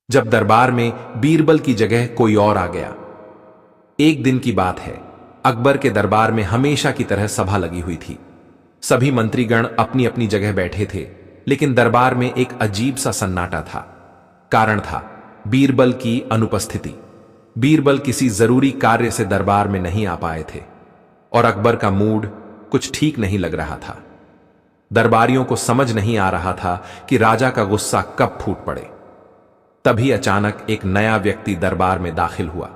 जब दरबार में बीरबल की जगह कोई और आ गया। एक दिन की बात है, अकबर के दरबार में हमेशा की तरह सभा लगी हुई थी। सभी मंत्रीगण अपनी अपनी जगह बैठे थे, लेकिन दरबार में एक अजीब सा सन्नाटा था। कारण था बीरबल की अनुपस्थिति। बीरबल किसी जरूरी कार्य से दरबार में नहीं आ पाए थे और अकबर का मूड कुछ ठीक नहीं लग रहा था। दरबारियों को समझ नहीं आ रहा था कि राजा का गुस्सा कब फूट पड़े। तभी अचानक एक नया व्यक्ति दरबार में दाखिल हुआ।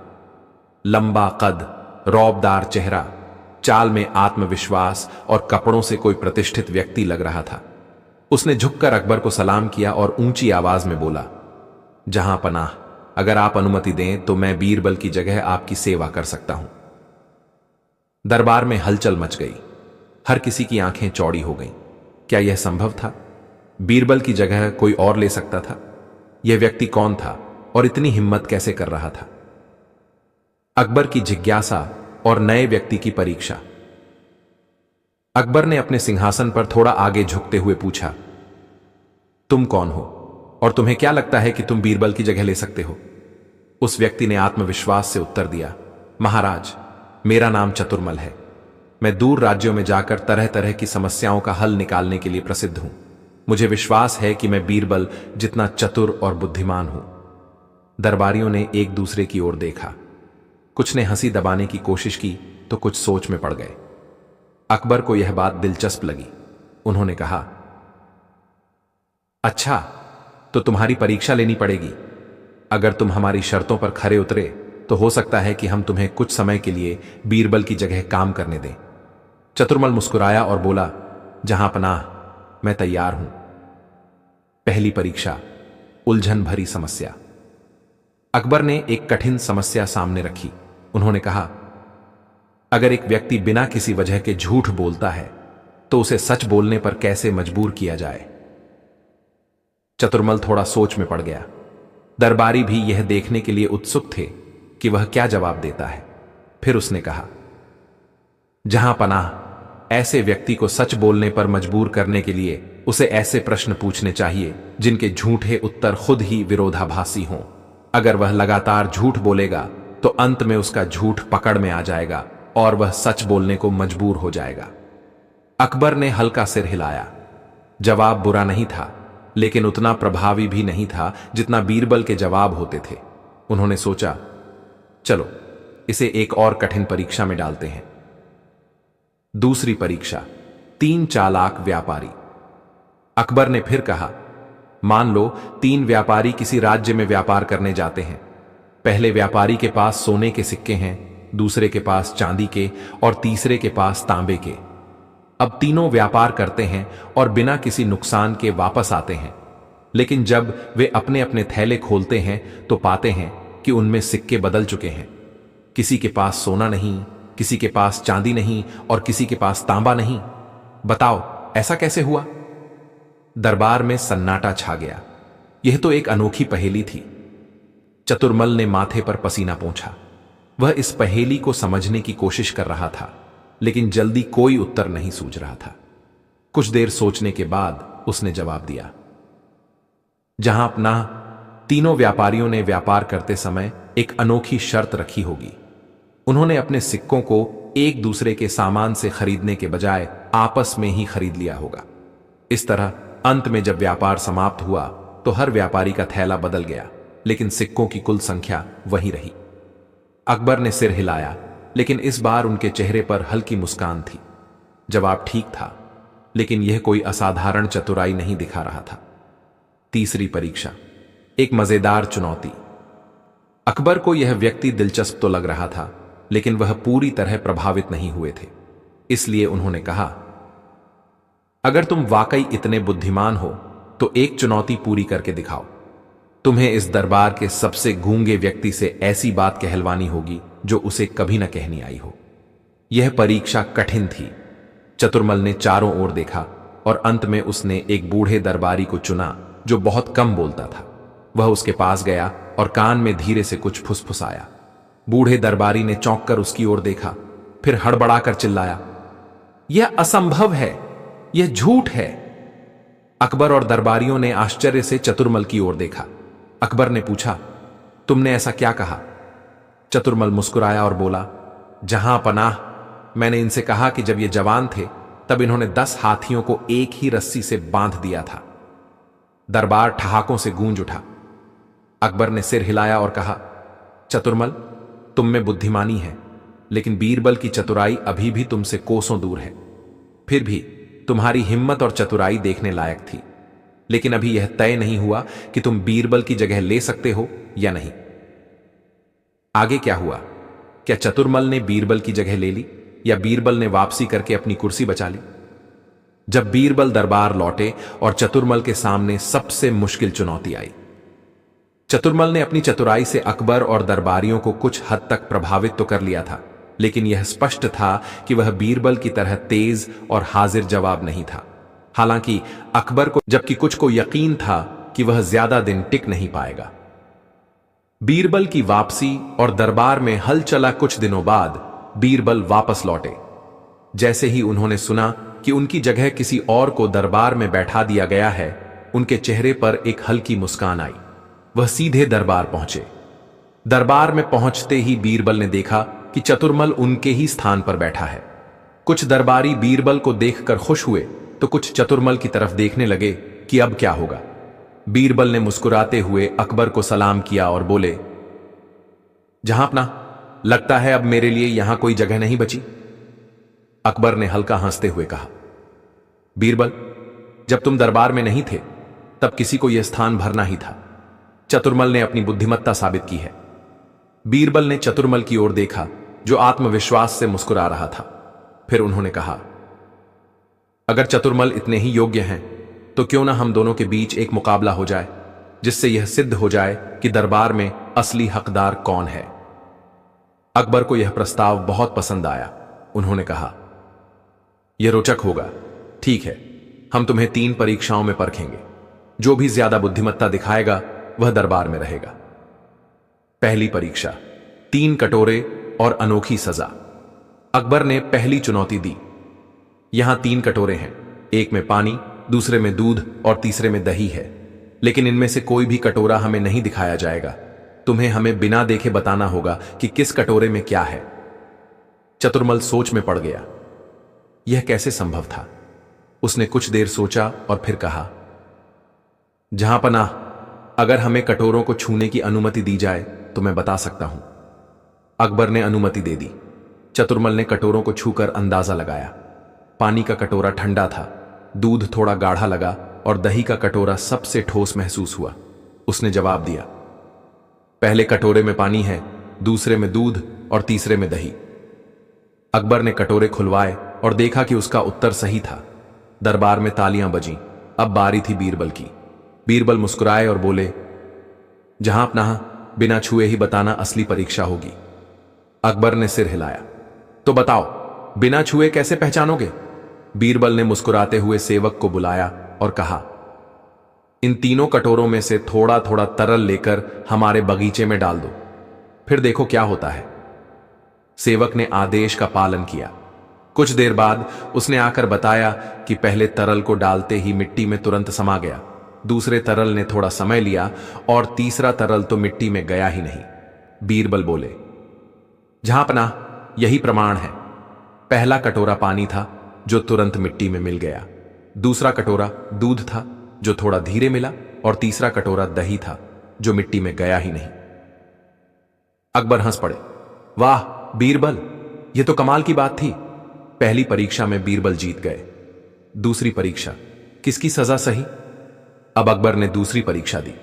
लंबा कद, रौबदार चेहरा, चाल में आत्मविश्वास और कपड़ों से कोई प्रतिष्ठित व्यक्ति लग रहा था। उसने झुककर अकबर को सलाम किया और ऊंची आवाज में बोला, जहां पनाह, अगर आप अनुमति दें तो मैं बीरबल की जगह आपकी सेवा कर सकता हूं। दरबार में हलचल मच गई। हर किसी की आंखें चौड़ी हो गईं। क्या यह संभव था? बीरबल की जगह कोई और ले सकता था? यह व्यक्ति कौन था और इतनी हिम्मत कैसे कर रहा था? अकबर की जिज्ञासा और नए व्यक्ति की परीक्षा। अकबर ने अपने सिंहासन पर थोड़ा आगे झुकते हुए पूछा, तुम कौन हो और तुम्हें क्या लगता है कि तुम बीरबल की जगह ले सकते हो? उस व्यक्ति ने आत्मविश्वास से उत्तर दिया, महाराज, मेरा नाम चतुर्मल है। मैं दूर राज्यों में जाकर तरह तरह की समस्याओं का हल निकालने के लिए प्रसिद्ध हूं। मुझे विश्वास है कि मैं बीरबल जितना चतुर और बुद्धिमान हूं। दरबारियों ने एक दूसरे की ओर देखा। कुछ ने हंसी दबाने की कोशिश की तो कुछ सोच में पड़ गए। अकबर को यह बात दिलचस्प लगी। उन्होंने कहा, अच्छा, तो तुम्हारी परीक्षा लेनी पड़ेगी। अगर तुम हमारी शर्तों पर खरे उतरे तो हो सकता है कि हम तुम्हें कुछ समय के लिए बीरबल की जगह काम करने दें। चतुर्मल मुस्कुराया और बोला, जहां पनाह, मैं तैयार हूं। पहली परीक्षा, उलझन भरी समस्या। अकबर ने एक कठिन समस्या सामने रखी। उन्होंने कहा, अगर एक व्यक्ति बिना किसी वजह के झूठ बोलता है तो उसे सच बोलने पर कैसे मजबूर किया जाए? चतुर्मल थोड़ा सोच में पड़ गया। दरबारी भी यह देखने के लिए उत्सुक थे कि वह क्या जवाब देता है। फिर उसने कहा, जहां पनाह, ऐसे व्यक्ति को सच बोलने पर मजबूर करने के लिए उसे ऐसे प्रश्न पूछने चाहिए जिनके झूठे उत्तर खुद ही विरोधाभासी हों। अगर वह लगातार झूठ बोलेगा तो अंत में उसका झूठ पकड़ में आ जाएगा और वह सच बोलने को मजबूर हो जाएगा। अकबर ने हल्का सिर हिलाया। जवाब बुरा नहीं था, लेकिन उतना प्रभावी भी नहीं था जितना बीरबल के जवाब होते थे। उन्होंने सोचा, चलो इसे एक और कठिन परीक्षा में डालते हैं। दूसरी परीक्षा, 3 चालाक व्यापारी। अकबर ने फिर कहा, मान लो 3 व्यापारी किसी राज्य में व्यापार करने जाते हैं। पहले व्यापारी के पास सोने के सिक्के हैं, दूसरे के पास चांदी के और तीसरे के पास तांबे के। अब तीनों व्यापार करते हैं और बिना किसी नुकसान के वापस आते हैं। लेकिन जब वे अपने अपने थैले खोलते हैं तो पाते हैं कि उनमें सिक्के बदल चुके हैं। किसी के पास सोना नहीं, किसी के पास चांदी नहीं और किसी के पास तांबा नहीं। बताओ, ऐसा कैसे हुआ? दरबार में सन्नाटा छा गया। यह तो एक अनोखी पहेली थी। चतुर्मल ने माथे पर पसीना पोंछा। वह इस पहेली को समझने की कोशिश कर रहा था, लेकिन जल्दी कोई उत्तर नहीं सूझ रहा था। कुछ देर सोचने के बाद उसने जवाब दिया, जहां अपना, तीनों व्यापारियों ने व्यापार करते समय एक अनोखी शर्त रखी होगी। उन्होंने अपने सिक्कों को एक दूसरे के सामान से खरीदने के बजाय आपस में ही खरीद लिया होगा। इस तरह अंत में जब व्यापार समाप्त हुआ तो हर व्यापारी का थैला बदल गया, लेकिन सिक्कों की कुल संख्या वही रही। अकबर ने सिर हिलाया, लेकिन इस बार उनके चेहरे पर हल्की मुस्कान थी। जवाब ठीक था, लेकिन यह कोई असाधारण चतुराई नहीं दिखा रहा था। तीसरी परीक्षा, एक मजेदार चुनौती। अकबर को यह व्यक्ति दिलचस्प तो लग रहा था, लेकिन वह पूरी तरह प्रभावित नहीं हुए थे। इसलिए उन्होंने कहा, अगर तुम वाकई इतने बुद्धिमान हो तो एक चुनौती पूरी करके दिखाओ। तुम्हें इस दरबार के सबसे गूंगे व्यक्ति से ऐसी बात कहलवानी होगी जो उसे कभी न कहनी आई हो। यह परीक्षा कठिन थी। चतुर्मल ने चारों ओर देखा और अंत में उसने एक बूढ़े दरबारी को चुना जो बहुत कम बोलता था। वह उसके पास गया और कान में धीरे से कुछ फुसफुसाया। बूढ़े दरबारी ने चौंक कर उसकी ओर देखा, फिर हड़बड़ाकर चिल्लाया, यह असंभव है, यह झूठ है। अकबर और दरबारियों ने आश्चर्य से चतुर्मल की ओर देखा। अकबर ने पूछा, तुमने ऐसा क्या कहा? चतुर्मल मुस्कुराया और बोला, जहां पनाह, मैंने इनसे कहा कि जब ये जवान थे तब इन्होंने 10 हाथियों को एक ही रस्सी से बांध दिया था। दरबार ठहाकों से गूंज उठा। अकबर ने सिर हिलाया और कहा, चतुर्मल, तुम में बुद्धिमानी है, लेकिन बीरबल की चतुराई अभी भी तुमसे कोसों दूर है। फिर भी तुम्हारी हिम्मत और चतुराई देखने लायक थी, लेकिन अभी यह तय नहीं हुआ कि तुम बीरबल की जगह ले सकते हो या नहीं। आगे क्या हुआ? क्या चतुर्मल ने बीरबल की जगह ले ली या बीरबल ने वापसी करके अपनी कुर्सी बचा ली? जब बीरबल दरबार लौटे और चतुर्मल के सामने सबसे मुश्किल चुनौती आई। चतुर्मल ने अपनी चतुराई से अकबर और दरबारियों को कुछ हद तक प्रभावित तो कर लिया था, लेकिन यह स्पष्ट था कि वह बीरबल की तरह तेज और हाजिर जवाब नहीं था। हालांकि अकबर को जबकि कुछ को यकीन था कि वह ज्यादा दिन टिक नहीं पाएगा। बीरबल की वापसी और दरबार में हलचला। कुछ दिनों बाद बीरबल वापस लौटे। जैसे ही उन्होंने सुना कि उनकी जगह किसी और को दरबार में बैठा दिया गया है, उनके चेहरे पर एक हल्की मुस्कान आई। वह सीधे दरबार पहुंचे। दरबार में पहुंचते ही बीरबल ने देखा कि चतुर्मल उनके ही स्थान पर बैठा है। कुछ दरबारी बीरबल को देखकर खुश हुए तो कुछ चतुर्मल की तरफ देखने लगे कि अब क्या होगा। बीरबल ने मुस्कुराते हुए अकबर को सलाम किया और बोले, जहांपना, लगता है अब मेरे लिए यहां कोई जगह नहीं बची। अकबर ने हल्का हंसते हुए कहा, बीरबल, जब तुम दरबार में नहीं थे तब किसी को यह स्थान भरना ही था। चतुर्मल ने अपनी बुद्धिमत्ता साबित की है। बीरबल ने चतुर्मल की ओर देखा जो आत्मविश्वास से मुस्कुरा रहा था। फिर उन्होंने कहा, अगर चतुर्मल इतने ही योग्य हैं तो क्यों ना हम दोनों के बीच एक मुकाबला हो जाए, जिससे यह सिद्ध हो जाए कि दरबार में असली हकदार कौन है। अकबर को यह प्रस्ताव बहुत पसंद आया। उन्होंने कहा, यह रोचक होगा। ठीक है, हम तुम्हें 3 परीक्षाओं में परखेंगे। जो भी ज्यादा बुद्धिमत्ता दिखाएगा वह दरबार में रहेगा। पहली परीक्षा, 3 कटोरे और अनोखी सजा। अकबर ने पहली चुनौती दी। यहां 3 कटोरे हैं, एक में पानी, दूसरे में दूध और तीसरे में दही है, लेकिन इनमें से कोई भी कटोरा हमें नहीं दिखाया जाएगा। तुम्हें हमें बिना देखे बताना होगा कि किस कटोरे में क्या है। चतुर्मल सोच में पड़ गया। यह कैसे संभव था? उसने कुछ देर सोचा और फिर कहा, जहां पनाह, अगर हमें कटोरों को छूने की अनुमति दी जाए तो मैं बता सकता हूं। अकबर ने अनुमति दे दी। चतुर्मल ने कटोरों को छूकर अंदाजा लगाया। पानी का कटोरा ठंडा था, दूध थोड़ा गाढ़ा लगा और दही का कटोरा सबसे ठोस महसूस हुआ। उसने जवाब दिया, पहले कटोरे में पानी है, दूसरे में दूध और तीसरे में दही। अकबर ने कटोरे खुलवाए और देखा कि उसका उत्तर सही था। दरबार में तालियां बजीं। अब बारी थी बीरबल की। बीरबल मुस्कुराए और बोले, जहां अपना, बिना छुए ही बताना असली परीक्षा होगी। अकबर ने सिर हिलाया, तो बताओ, बिना छुए कैसे पहचानोगे? बीरबल ने मुस्कुराते हुए सेवक को बुलाया और कहा, इन तीनों कटोरों में से थोड़ा थोड़ा तरल लेकर हमारे बगीचे में डाल दो, फिर देखो क्या होता है। सेवक ने आदेश का पालन किया। कुछ देर बाद उसने आकर बताया कि पहले तरल को डालते ही मिट्टी में तुरंत समा गया, दूसरे तरल ने थोड़ा समय लिया और तीसरा तरल तो मिट्टी में गया ही नहीं। बीरबल बोले, जहांपना, यही प्रमाण है। पहला कटोरा पानी था जो तुरंत मिट्टी में मिल गया, दूसरा कटोरा दूध था जो थोड़ा धीरे मिला और तीसरा कटोरा दही था जो मिट्टी में गया ही नहीं। अकबर हंस पड़े, वाह बीरबल, यह तो कमाल की बात थी। पहली परीक्षा में बीरबल जीत गए। दूसरी परीक्षा, किसकी सजा सही? अब अकबर ने दूसरी परीक्षा दी।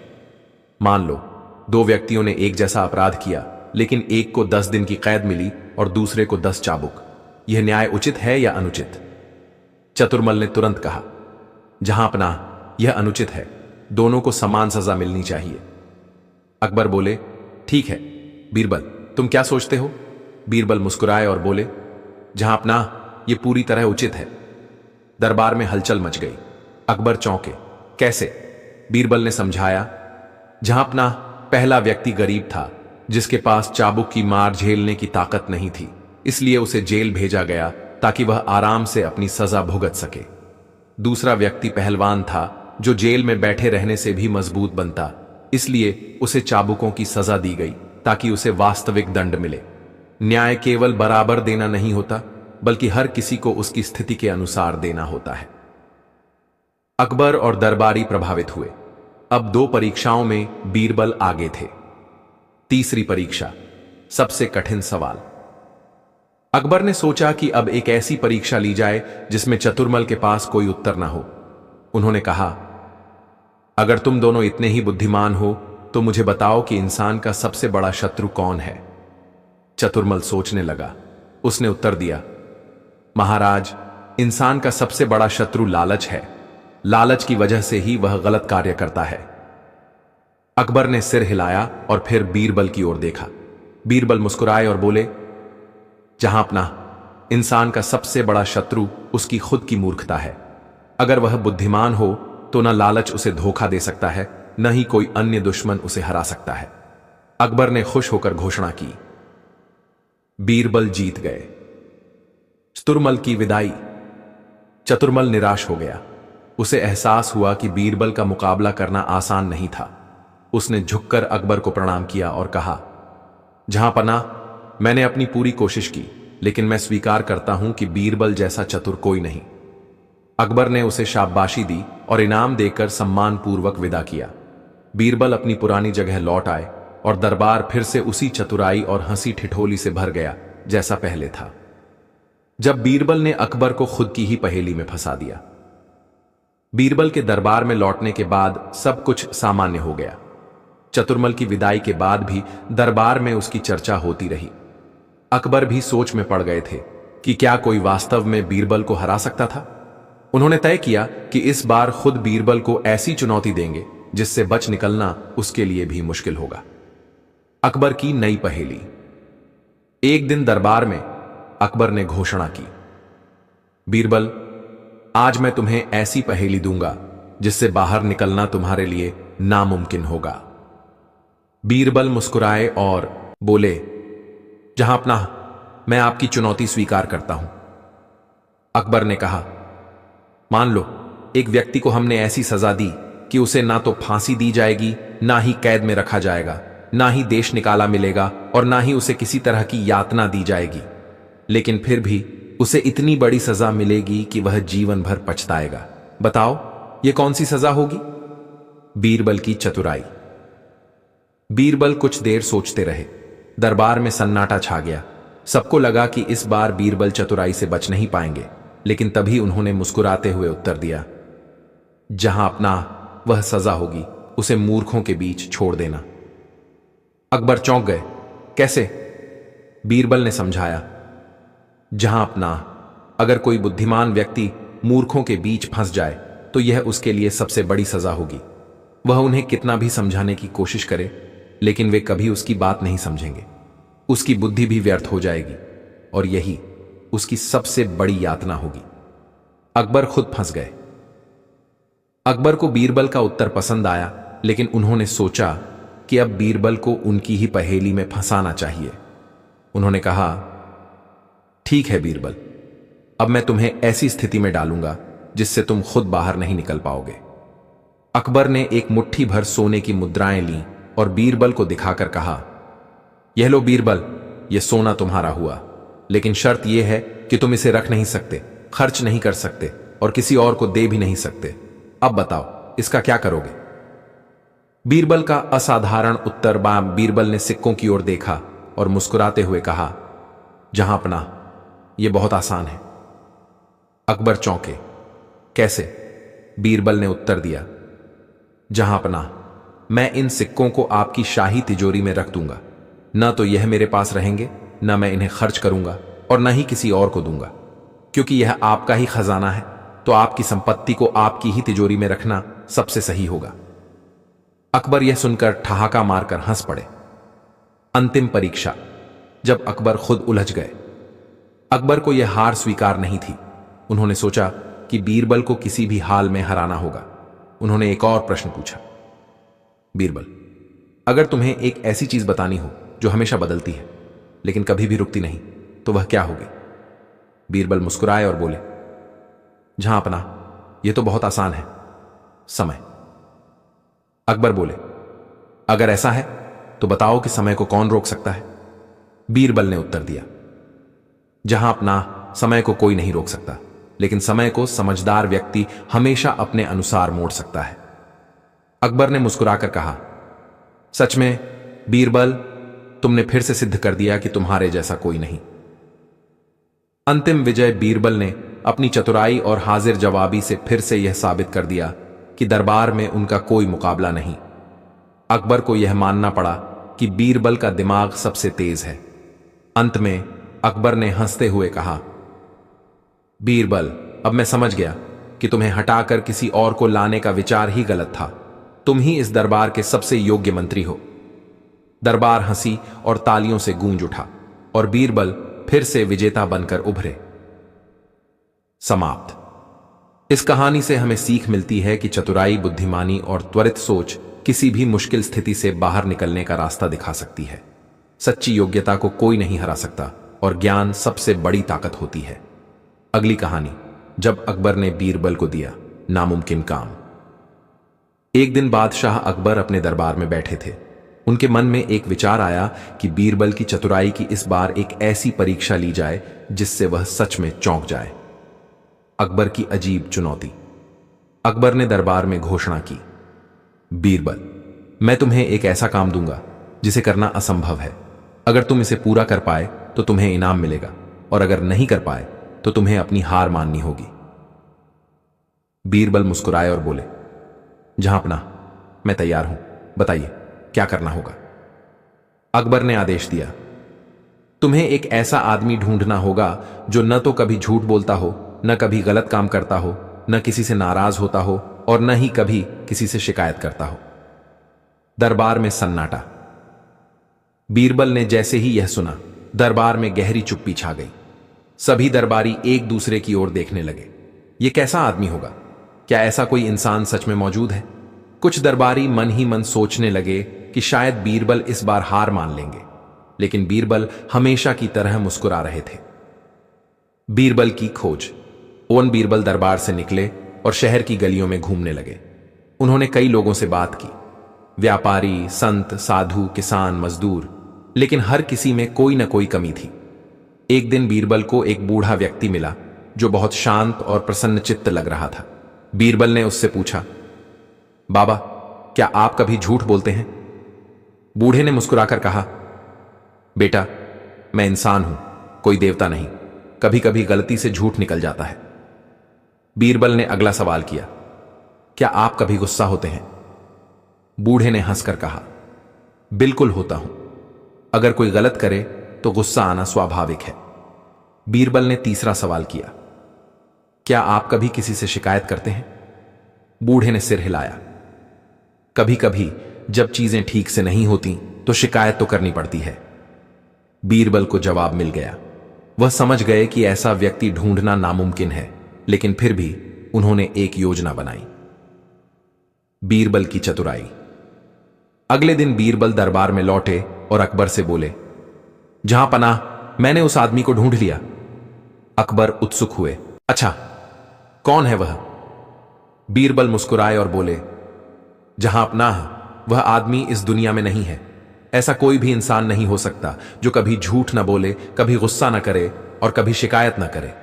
मान लो 2 व्यक्तियों ने एक जैसा अपराध किया, लेकिन एक को 10 दिन की कैद मिली और दूसरे को 10 चाबुक। यह न्याय उचित है या अनुचित? चतुर्मल ने तुरंत कहा, जहांपना, यह अनुचित है। दोनों को समान सजा मिलनी चाहिए। अकबर बोले, ठीक है बीरबल, तुम क्या सोचते हो? बीरबल मुस्कुराए और बोले, जहांपना, यह पूरी तरह उचित है। दरबार में हलचल मच गई। अकबर चौंके, कैसे? बीरबल ने समझाया, जहांपना, पहला व्यक्ति गरीब था जिसके पास चाबुक की मार झेलने की ताकत नहीं थी, इसलिए उसे जेल भेजा गया ताकि वह आराम से अपनी सजा भुगत सके। दूसरा व्यक्ति पहलवान था जो जेल में बैठे रहने से भी मजबूत बनता, इसलिए उसे चाबुकों की सजा दी गई ताकि उसे वास्तविक दंड मिले। न्याय केवल बराबर देना नहीं होता, बल्कि हर किसी को उसकी स्थिति के अनुसार देना होता है। अकबर और दरबारी प्रभावित हुए। अब 2 परीक्षाओं में बीरबल आगे थे। तीसरी परीक्षा, सबसे कठिन सवाल। अकबर ने सोचा कि अब एक ऐसी परीक्षा ली जाए जिसमें चतुर्मल के पास कोई उत्तर ना हो। उन्होंने कहा, अगर तुम दोनों इतने ही बुद्धिमान हो तो मुझे बताओ कि इंसान का सबसे बड़ा शत्रु कौन है। चतुर्मल सोचने लगा। उसने उत्तर दिया, महाराज, इंसान का सबसे बड़ा शत्रु लालच है। लालच की वजह से ही वह गलत कार्य करता है। अकबर ने सिर हिलाया और फिर बीरबल की ओर देखा। बीरबल मुस्कुराए और बोले, जहांपना, इंसान का सबसे बड़ा शत्रु उसकी खुद की मूर्खता है। अगर वह बुद्धिमान हो तो न लालच उसे धोखा दे सकता है, न ही कोई अन्य दुश्मन उसे हरा सकता है। अकबर ने खुश होकर घोषणा की। बीरबल जीत गए। चतुर्मल की विदाई। चतुर्मल निराश हो गया। उसे एहसास हुआ कि बीरबल का मुकाबला करना आसान नहीं था। उसने झुककर अकबर को प्रणाम किया और कहा, जहांपना, मैंने अपनी पूरी कोशिश की, लेकिन मैं स्वीकार करता हूं कि बीरबल जैसा चतुर कोई नहीं। अकबर ने उसे शाबाशी दी और इनाम देकर सम्मानपूर्वक विदा किया। बीरबल अपनी पुरानी जगह लौट आए और दरबार फिर से उसी चतुराई और हंसी ठिठोली से भर गया जैसा पहले था। जब बीरबल ने अकबर को खुद की ही पहेली में फंसा दिया। बीरबल के दरबार में लौटने के बाद सब कुछ सामान्य हो गया। चतुर्मल की विदाई के बाद भी दरबार में उसकी चर्चा होती रही। अकबर भी सोच में पड़ गए थे कि क्या कोई वास्तव में बीरबल को हरा सकता था। उन्होंने तय किया कि इस बार खुद बीरबल को ऐसी चुनौती देंगे जिससे बच निकलना उसके लिए भी मुश्किल होगा। अकबर की नई पहेली। एक दिन दरबार में अकबर ने घोषणा की, बीरबल, आज मैं तुम्हें ऐसी पहेली दूंगा जिससे बाहर निकलना तुम्हारे लिए नामुमकिन होगा। बीरबल मुस्कुराए और बोले, जहांपना, मैं आपकी चुनौती स्वीकार करता हूं। अकबर ने कहा, मान लो एक व्यक्ति को हमने ऐसी सजा दी कि उसे ना तो फांसी दी जाएगी, ना ही कैद में रखा जाएगा, ना ही देश निकाला मिलेगा और ना ही उसे किसी तरह की यातना दी जाएगी, लेकिन फिर भी उसे इतनी बड़ी सजा मिलेगी कि वह जीवन भर पछताएगा। बताओ यह कौन सी सजा होगी? बीरबल की चतुराई। बीरबल कुछ देर सोचते रहे। दरबार में सन्नाटा छा गया। सबको लगा कि इस बार बीरबल चतुराई से बच नहीं पाएंगे, लेकिन तभी उन्होंने मुस्कुराते हुए उत्तर दिया, जहां अपना, वह सजा होगी उसे मूर्खों के बीच छोड़ देना। अकबर चौंक गए। कैसे? बीरबल ने समझाया, जहां अपना, अगर कोई बुद्धिमान व्यक्ति मूर्खों के बीच फंस जाए तो यह उसके लिए सबसे बड़ी सजा होगी। वह उन्हें कितना भी समझाने की कोशिश करे, लेकिन वे कभी उसकी बात नहीं समझेंगे। उसकी बुद्धि भी व्यर्थ हो जाएगी और यही उसकी सबसे बड़ी यातना होगी। अकबर खुद फंस गए। अकबर को बीरबल का उत्तर पसंद आया, लेकिन उन्होंने सोचा कि अब बीरबल को उनकी ही पहेली में फंसाना चाहिए। उन्होंने कहा, ठीक है बीरबल, अब मैं तुम्हें ऐसी स्थिति में डालूंगा जिससे तुम खुद बाहर नहीं निकल पाओगे। अकबर ने एक मुट्ठी भर सोने की मुद्राएं लीं और बीरबल को दिखाकर कहा, यह लो बीरबल, यह सोना तुम्हारा हुआ, लेकिन शर्त यह है कि तुम इसे रख नहीं सकते, खर्च नहीं कर सकते और किसी और को दे भी नहीं सकते। अब बताओ इसका क्या करोगे? बीरबल का असाधारण उत्तर। बीरबल ने सिक्कों की ओर देखा और मुस्कुराते हुए कहा, जहां अपना, यह बहुत आसान है। अकबर चौंके। कैसे? बीरबल ने उत्तर दिया, जहां अपना, मैं इन सिक्कों को आपकी शाही तिजोरी में रख दूंगा। न तो यह मेरे पास रहेंगे, न मैं इन्हें खर्च करूंगा और न ही किसी और को दूंगा, क्योंकि यह आपका ही खजाना है, तो आपकी संपत्ति को आपकी ही तिजोरी में रखना सबसे सही होगा। अकबर यह सुनकर ठहाका मारकर हंस पड़े। अंतिम परीक्षा। जब अकबर खुद उलझ गए। अकबर को यह हार स्वीकार नहीं थी। उन्होंने सोचा कि बीरबल को किसी भी हाल में हराना होगा। उन्होंने एक और प्रश्न पूछा, बीरबल, अगर तुम्हें एक ऐसी चीज बतानी हो जो हमेशा बदलती है लेकिन कभी भी रुकती नहीं, तो वह क्या होगी? बीरबल मुस्कुराए और बोले, जहां अपना, यह तो बहुत आसान है, समय। अकबर बोले, अगर ऐसा है तो बताओ कि समय को कौन रोक सकता है? बीरबल ने उत्तर दिया, जहां अपना समय को कोई नहीं रोक सकता, लेकिन समय को समझदार व्यक्ति हमेशा अपने अनुसार मोड़ सकता है। अकबर ने मुस्कुराकर कहा, सच में बीरबल, तुमने फिर से सिद्ध कर दिया कि तुम्हारे जैसा कोई नहीं। अंतिम विजय बीरबल ने अपनी चतुराई और हाजिर जवाबी से फिर से यह साबित कर दिया कि दरबार में उनका कोई मुकाबला नहीं। अकबर को यह मानना पड़ा कि बीरबल का दिमाग सबसे तेज है। अंत में अकबर ने हंसते हुए कहा, बीरबल, अब मैं समझ गया कि तुम्हें हटाकर किसी और को लाने का विचार ही गलत था। तुम ही इस दरबार के सबसे योग्य मंत्री हो। दरबार हंसी और तालियों से गूंज उठा और बीरबल फिर से विजेता बनकर उभरे। समाप्त। इस कहानी से हमें सीख मिलती है कि चतुराई, बुद्धिमानी और त्वरित सोच किसी भी मुश्किल स्थिति से बाहर निकलने का रास्ता दिखा सकती है। सच्ची योग्यता को कोई नहीं हरा सकता और ज्ञान सबसे बड़ी ताकत होती है। अगली कहानी, जब अकबर ने बीरबल को दिया नामुमकिन काम। एक दिन बादशाह अकबर अपने दरबार में बैठे थे। उनके मन में एक विचार आया कि बीरबल की चतुराई की इस बार एक ऐसी परीक्षा ली जाए जिससे वह सच में चौंक जाए। अकबर की अजीब चुनौती। अकबर ने दरबार में घोषणा की, बीरबल, मैं तुम्हें एक ऐसा काम दूंगा जिसे करना असंभव है। अगर तुम इसे पूरा कर पाए तो तुम्हें इनाम मिलेगा, और अगर नहीं कर पाए तो तुम्हें अपनी हार माननी होगी। बीरबल मुस्कुराए और बोले, जहांपनाह, मैं तैयार हूं, बताइए क्या करना होगा। अकबर ने आदेश दिया, तुम्हें एक ऐसा आदमी ढूंढना होगा जो न तो कभी झूठ बोलता हो, न कभी गलत काम करता हो, न किसी से नाराज होता हो और न ही कभी किसी से शिकायत करता हो। दरबार में सन्नाटा। बीरबल ने जैसे ही यह सुना, दरबार में गहरी चुप्पी छा गई। सभी दरबारी एक दूसरे की ओर देखने लगे। यह कैसा आदमी होगा? क्या ऐसा कोई इंसान सच में मौजूद है? कुछ दरबारी मन ही मन सोचने लगे कि शायद बीरबल इस बार हार मान लेंगे, लेकिन बीरबल हमेशा की तरह मुस्कुरा रहे थे। बीरबल की खोज। ओन बीरबल दरबार से निकले और शहर की गलियों में घूमने लगे। उन्होंने कई लोगों से बात की, व्यापारी, संत, साधु, किसान, मजदूर, लेकिन हर किसी में कोई न कोई कमी थी। एक दिन बीरबल को एक बूढ़ा व्यक्ति मिला जो बहुत शांत और प्रसन्न चित्त लग रहा था। बीरबल ने उससे पूछा, बाबा, क्या आप कभी झूठ बोलते हैं? बूढ़े ने मुस्कुराकर कहा, बेटा, मैं इंसान हूं, कोई देवता नहीं। कभी कभी गलती से झूठ निकल जाता है। बीरबल ने अगला सवाल किया, क्या आप कभी गुस्सा होते हैं? बूढ़े ने हंसकर कहा, बिल्कुल होता हूं। अगर कोई गलत करे तो गुस्सा आना स्वाभाविक है। बीरबल ने तीसरा सवाल किया, क्या आप कभी किसी से शिकायत करते हैं? बूढ़े ने सिर हिलाया। कभी कभी जब चीजें ठीक से नहीं होती तो शिकायत तो करनी पड़ती है। बीरबल को जवाब मिल गया। वह समझ गए कि ऐसा व्यक्ति ढूंढना नामुमकिन है, लेकिन फिर भी उन्होंने एक योजना बनाई। बीरबल की चतुराई। अगले दिन बीरबल दरबार में लौटे और अकबर से बोले, जहांपनाह, मैंने उस आदमी को ढूंढ लिया। अकबर उत्सुक हुए, अच्छा, कौन है वह? बीरबल मुस्कुराए और बोले, जहांपनाह, वह आदमी इस दुनिया में नहीं है। ऐसा कोई भी इंसान नहीं हो सकता जो कभी झूठ न बोले, कभी गुस्सा न करे और कभी शिकायत न करे।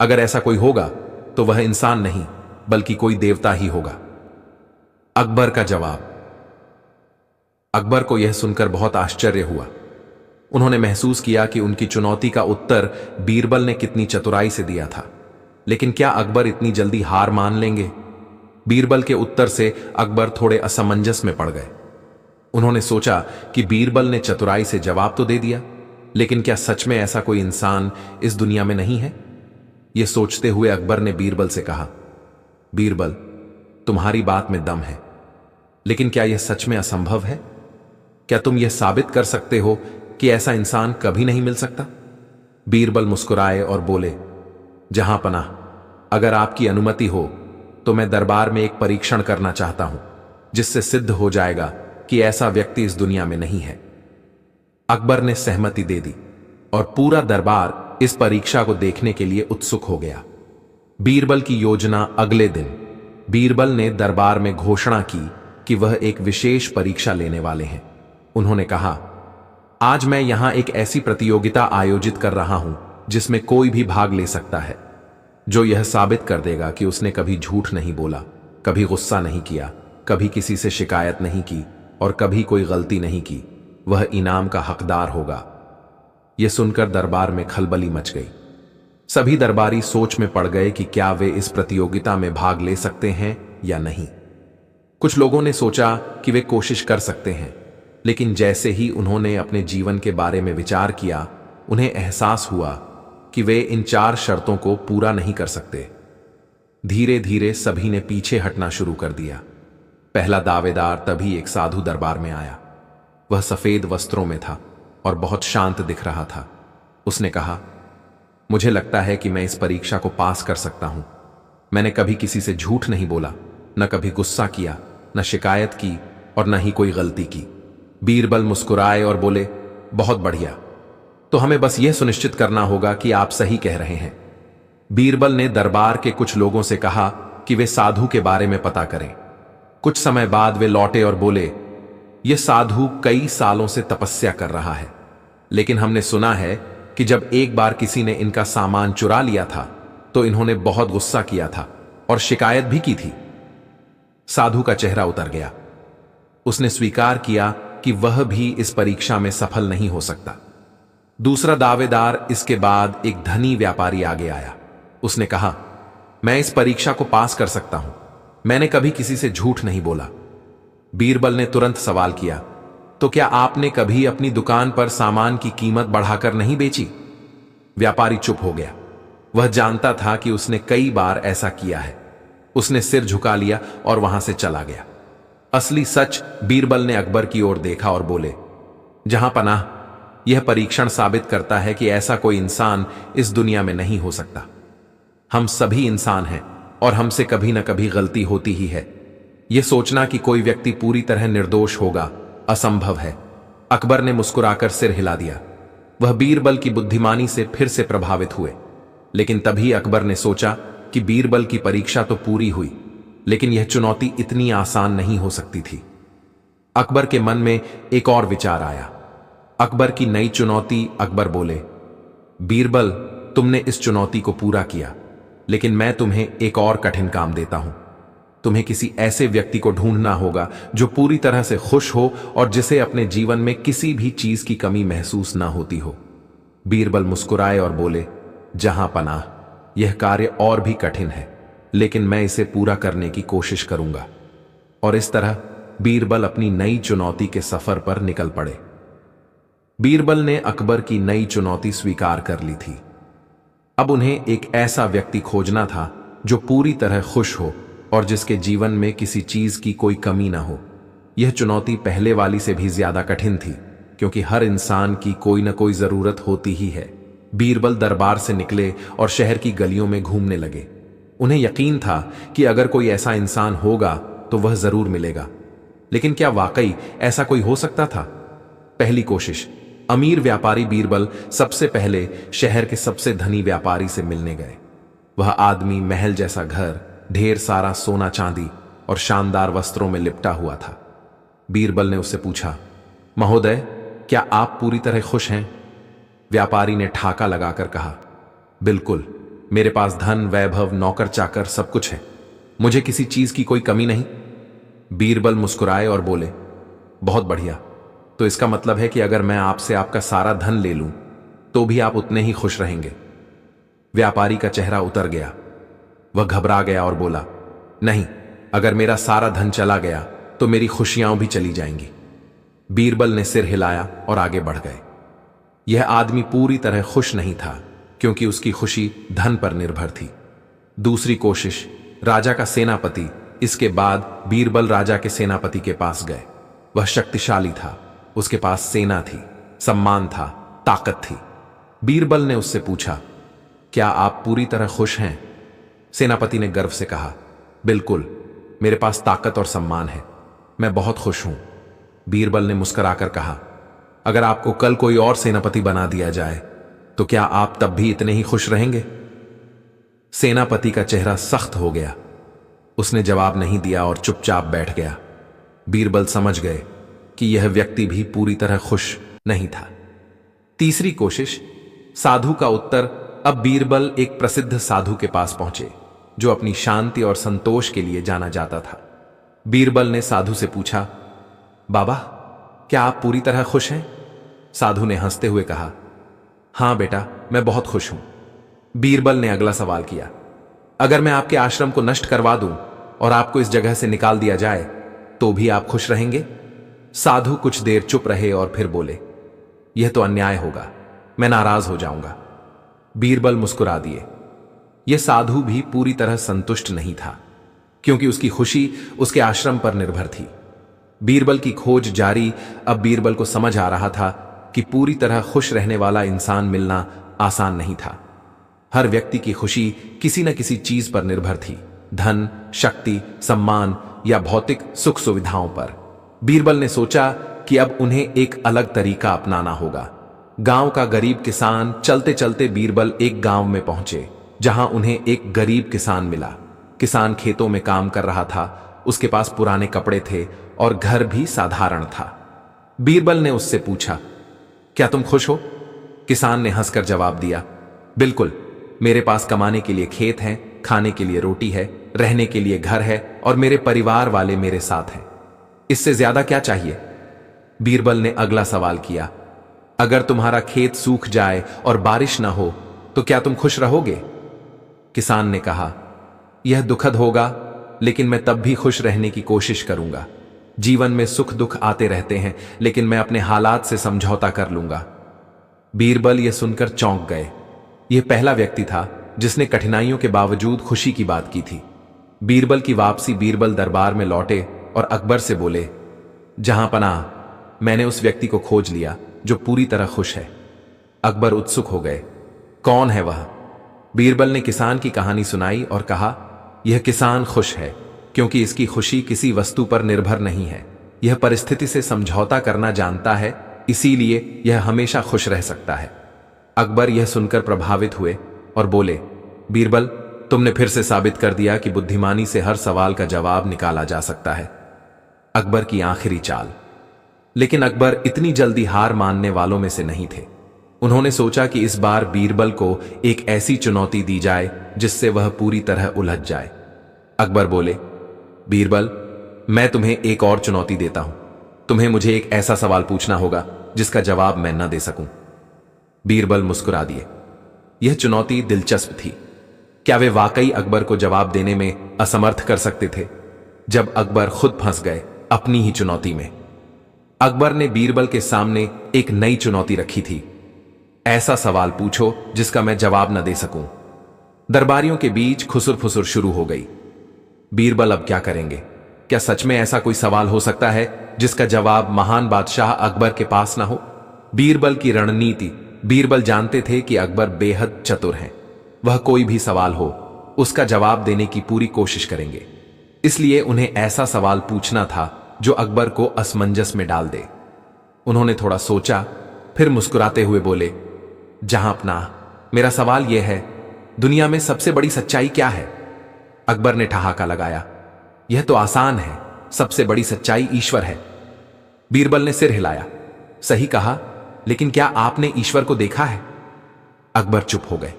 अगर ऐसा कोई होगा तो वह इंसान नहीं बल्कि कोई देवता ही होगा। अकबर का जवाब। अकबर को यह सुनकर बहुत आश्चर्य हुआ। उन्होंने महसूस किया कि उनकी चुनौती का उत्तर बीरबल ने कितनी चतुराई से दिया था, लेकिन क्या अकबर इतनी जल्दी हार मान लेंगे? बीरबल के उत्तर से अकबर थोड़े असमंजस में पड़ गए। उन्होंने सोचा कि बीरबल ने चतुराई से जवाब तो दे दिया, लेकिन क्या सच में ऐसा कोई इंसान इस दुनिया में नहीं है? यह सोचते हुए अकबर ने बीरबल से कहा, बीरबल, तुम्हारी बात में दम है, लेकिन क्या यह सच में असंभव है? क्या तुम यह साबित कर सकते हो कि ऐसा इंसान कभी नहीं मिल सकता? बीरबल मुस्कुराए और बोले, जहांपनाह, अगर आपकी अनुमति हो तो मैं दरबार में एक परीक्षण करना चाहता हूं, जिससे सिद्ध हो जाएगा कि ऐसा व्यक्ति इस दुनिया में नहीं है। अकबर ने सहमति दे दी और पूरा दरबार इस परीक्षा को देखने के लिए उत्सुक हो गया। बीरबल की योजना। अगले दिन बीरबल ने दरबार में घोषणा की कि वह एक विशेष परीक्षा लेने वाले हैं। उन्होंने कहा, आज मैं यहां एक ऐसी प्रतियोगिता आयोजित कर रहा हूं जिसमें कोई भी भाग ले सकता है। जो यह साबित कर देगा कि उसने कभी झूठ नहीं बोला, कभी गुस्सा नहीं किया, कभी किसी से शिकायत नहीं की और कभी कोई गलती नहीं की, वह इनाम का हकदार होगा। यह सुनकर दरबार में खलबली मच गई। सभी दरबारी सोच में पड़ गए कि क्या वे इस प्रतियोगिता में भाग ले सकते हैं या नहीं। कुछ लोगों ने सोचा कि वे कोशिश कर सकते हैं, लेकिन जैसे ही उन्होंने अपने जीवन के बारे में विचार किया, उन्हें एहसास हुआ कि वे इन 4 शर्तों को पूरा नहीं कर सकते। धीरे धीरे सभी ने पीछे हटना शुरू कर दिया। पहला दावेदार तभी एक साधु दरबार में आया। वह सफेद वस्त्रों में था और बहुत शांत दिख रहा था। उसने कहा, मुझे लगता है कि मैं इस परीक्षा को पास कर सकता हूं। मैंने कभी किसी से झूठ नहीं बोला, न कभी गुस्सा किया, न शिकायत की और न ही कोई गलती की। बीरबल मुस्कुराए और बोले, बहुत बढ़िया, तो हमें बस यह सुनिश्चित करना होगा कि आप सही कह रहे हैं। बीरबल ने दरबार के कुछ लोगों से कहा कि वे साधु के बारे में पता करें। कुछ समय बाद वे लौटे और बोले, यह साधु कई सालों से तपस्या कर रहा है, लेकिन हमने सुना है कि जब एक बार किसी ने इनका सामान चुरा लिया था तो इन्होंने बहुत गुस्सा किया था और शिकायत भी की थी। साधु का चेहरा उतर गया। उसने स्वीकार किया कि वह भी इस परीक्षा में सफल नहीं हो सकता। दूसरा दावेदार इसके बाद एक धनी व्यापारी आगे आया। उसने कहा, मैं इस परीक्षा को पास कर सकता हूं। मैंने कभी किसी से झूठ नहीं बोला। बीरबल ने तुरंत सवाल किया, तो क्या आपने कभी अपनी दुकान पर सामान की कीमत बढ़ाकर नहीं बेची? व्यापारी चुप हो गया। वह जानता था कि उसने कई बार ऐसा किया है। उसने सिर झुका लिया और वहां से चला गया। असली सच बीरबल ने अकबर की ओर देखा और बोले, जहां पनाह, यह परीक्षण साबित करता है कि ऐसा कोई इंसान इस दुनिया में नहीं हो सकता। हम सभी इंसान हैं और हमसे कभी न कभी गलती होती ही है। यह सोचना कि कोई व्यक्ति पूरी तरह निर्दोष होगा असंभव है। अकबर ने मुस्कुराकर सिर हिला दिया। वह बीरबल की बुद्धिमानी से फिर से प्रभावित हुए। लेकिन तभी अकबर ने सोचा कि बीरबल की परीक्षा तो पूरी हुई, लेकिन यह चुनौती इतनी आसान नहीं हो सकती थी। अकबर के मन में एक और विचार आया। अकबर की नई चुनौती। अकबर बोले, बीरबल, तुमने इस चुनौती को पूरा किया, लेकिन मैं तुम्हें एक और कठिन काम देता हूं। तुम्हें किसी ऐसे व्यक्ति को ढूंढना होगा जो पूरी तरह से खुश हो और जिसे अपने जीवन में किसी भी चीज की कमी महसूस ना होती हो। बीरबल मुस्कुराए और बोले, जहां पनाह, यह कार्य और भी कठिन है, लेकिन मैं इसे पूरा करने की कोशिश करूंगा। और इस तरह बीरबल अपनी नई चुनौती के सफर पर निकल पड़े। बीरबल ने अकबर की नई चुनौती स्वीकार कर ली थी। अब उन्हें एक ऐसा व्यक्ति खोजना था जो पूरी तरह खुश हो और जिसके जीवन में किसी चीज की कोई कमी ना हो। यह चुनौती पहले वाली से भी ज्यादा कठिन थी, क्योंकि हर इंसान की कोई न कोई जरूरत होती ही है। बीरबल दरबार से निकले और शहर की गलियों में घूमने लगे। उन्हें यकीन था कि अगर कोई ऐसा इंसान होगा तो वह जरूर मिलेगा। लेकिन क्या वाकई ऐसा कोई हो सकता था? पहली कोशिश। अमीर व्यापारी बीरबल सबसे पहले शहर के सबसे धनी व्यापारी से मिलने गए। वह आदमी महल जैसा घर, ढेर सारा सोना चांदी और शानदार वस्त्रों में लिपटा हुआ था। बीरबल ने उससे पूछा, महोदय, क्या आप पूरी तरह खुश हैं? व्यापारी ने ठाका लगाकर कहा, बिल्कुल, मेरे पास धन, वैभव, नौकर चाकर सब कुछ है। मुझे किसी चीज की कोई कमी नहीं। बीरबल मुस्कुराए और बोले, बहुत बढ़िया, तो इसका मतलब है कि अगर मैं आपसे आपका सारा धन ले लूं तो भी आप उतने ही खुश रहेंगे। व्यापारी का चेहरा उतर गया। वह घबरा गया और बोला, नहीं, अगर मेरा सारा धन चला गया तो मेरी खुशियां भी चली जाएंगी। बीरबल ने सिर हिलाया और आगे बढ़ गए। यह आदमी पूरी तरह खुश नहीं था, क्योंकि उसकी खुशी धन पर निर्भर थी। दूसरी कोशिश। राजा का सेनापति। इसके बाद बीरबल राजा के सेनापति के पास गए। वह शक्तिशाली था, उसके पास सेना थी, सम्मान था, ताकत थी। बीरबल ने उससे पूछा, क्या आप पूरी तरह खुश हैं? सेनापति ने गर्व से कहा, बिल्कुल, मेरे पास ताकत और सम्मान है, मैं बहुत खुश हूं। बीरबल ने मुस्कुराकर कहा, अगर आपको कल कोई और सेनापति बना दिया जाए तो क्या आप तब भी इतने ही खुश रहेंगे? सेनापति का चेहरा सख्त हो गया। उसने जवाब नहीं दिया और चुपचाप बैठ गया। बीरबल समझ गए कि यह व्यक्ति भी पूरी तरह खुश नहीं था। तीसरी कोशिश, साधु का उत्तर। अब बीरबल एक प्रसिद्ध साधु के पास पहुंचे जो अपनी शांति और संतोष के लिए जाना जाता था। बीरबल ने साधु से पूछा, बाबा, क्या आप पूरी तरह खुश हैं? साधु ने हंसते हुए कहा, हां बेटा, मैं बहुत खुश हूं। बीरबल ने अगला सवाल किया, अगर मैं आपके आश्रम को नष्ट करवा दूं और आपको इस जगह से निकाल दिया जाए तो भी आप खुश रहेंगे? साधु कुछ देर चुप रहे और फिर बोले, यह तो अन्याय होगा, मैं नाराज हो जाऊंगा। बीरबल मुस्कुरा दिए। यह साधु भी पूरी तरह संतुष्ट नहीं था क्योंकि उसकी खुशी उसके आश्रम पर निर्भर थी। बीरबल की खोज जारी। अब बीरबल को समझ आ रहा था कि पूरी तरह खुश रहने वाला इंसान मिलना आसान नहीं था। हर व्यक्ति की खुशी किसी न किसी चीज पर निर्भर थी, धन, शक्ति, सम्मान या भौतिक सुख सुविधाओं पर। बीरबल ने सोचा कि अब उन्हें एक अलग तरीका अपनाना होगा। गांव का गरीब किसान। चलते चलते बीरबल एक गांव में पहुंचे जहां उन्हें एक गरीब किसान मिला। किसान खेतों में काम कर रहा था, उसके पास पुराने कपड़े थे और घर भी साधारण था। बीरबल ने उससे पूछा, क्या तुम खुश हो? किसान ने हंसकर जवाब दिया, बिल्कुल, मेरे पास कमाने के लिए खेत हैं, खाने के लिए रोटी है, रहने के लिए घर है और मेरे परिवार वाले मेरे साथ हैं। इससे ज्यादा क्या चाहिए? बीरबल ने अगला सवाल किया, अगर तुम्हारा खेत सूख जाए और बारिश ना हो तो क्या तुम खुश रहोगे? किसान ने कहा, यह दुखद होगा, लेकिन मैं तब भी खुश रहने की कोशिश करूंगा। जीवन में सुख दुख आते रहते हैं, लेकिन मैं अपने हालात से समझौता कर लूंगा। बीरबल यह सुनकर चौंक गए। यह पहला व्यक्ति था जिसने कठिनाइयों के बावजूद खुशी की बात की थी। बीरबल की वापसी। बीरबल दरबार में लौटे और अकबर से बोले, जहां पनाह, मैंने उस व्यक्ति को खोज लिया जो पूरी तरह खुश है। अकबर उत्सुक हो गए, कौन है वह? बीरबल ने किसान की कहानी सुनाई और कहा, यह किसान खुश है क्योंकि इसकी खुशी किसी वस्तु पर निर्भर नहीं है। यह परिस्थिति से समझौता करना जानता है, इसीलिए यह हमेशा खुश रह सकता है। अकबर यह सुनकर प्रभावित हुए और बोले, बीरबल, तुमने फिर से साबित कर दिया कि बुद्धिमानी से हर सवाल का जवाब निकाला जा सकता है। अकबर की आखिरी चाल। लेकिन अकबर इतनी जल्दी हार मानने वालों में से नहीं थे। उन्होंने सोचा कि इस बार बीरबल को एक ऐसी चुनौती दी जाए जिससे वह पूरी तरह उलझ जाए। अकबर बोले, बीरबल, मैं तुम्हें एक और चुनौती देता हूं। तुम्हें मुझे एक ऐसा सवाल पूछना होगा जिसका जवाब मैं न दे सकूं। बीरबल मुस्कुरा दिए। यह चुनौती दिलचस्प थी। क्या वे वाकई अकबर को जवाब देने में असमर्थ कर सकते थे? जब अकबर खुद फंस गए अपनी ही चुनौती में। अकबर ने बीरबल के सामने एक नई चुनौती रखी थी, ऐसा सवाल पूछो जिसका मैं जवाब न दे सकूं। दरबारियों के बीच खुसुर फुसुर शुरू हो गई। बीरबल अब क्या करेंगे? क्या सच में ऐसा कोई सवाल हो सकता है जिसका जवाब महान बादशाह अकबर के पास ना हो? बीरबल की रणनीति। बीरबल जानते थे कि अकबर बेहद चतुर हैं। वह कोई भी सवाल हो उसका जवाब देने की पूरी कोशिश करेंगे। इसलिए उन्हें ऐसा सवाल पूछना था जो अकबर को असमंजस में डाल दे। उन्होंने थोड़ा सोचा, फिर मुस्कुराते हुए बोले, जहां अपना, मेरा सवाल यह है, दुनिया में सबसे बड़ी सच्चाई क्या है? अकबर ने ठहाका लगाया, यह तो आसान है, सबसे बड़ी सच्चाई ईश्वर है। बीरबल ने सिर हिलाया, सही कहा, लेकिन क्या आपने ईश्वर को देखा है? अकबर चुप हो गए,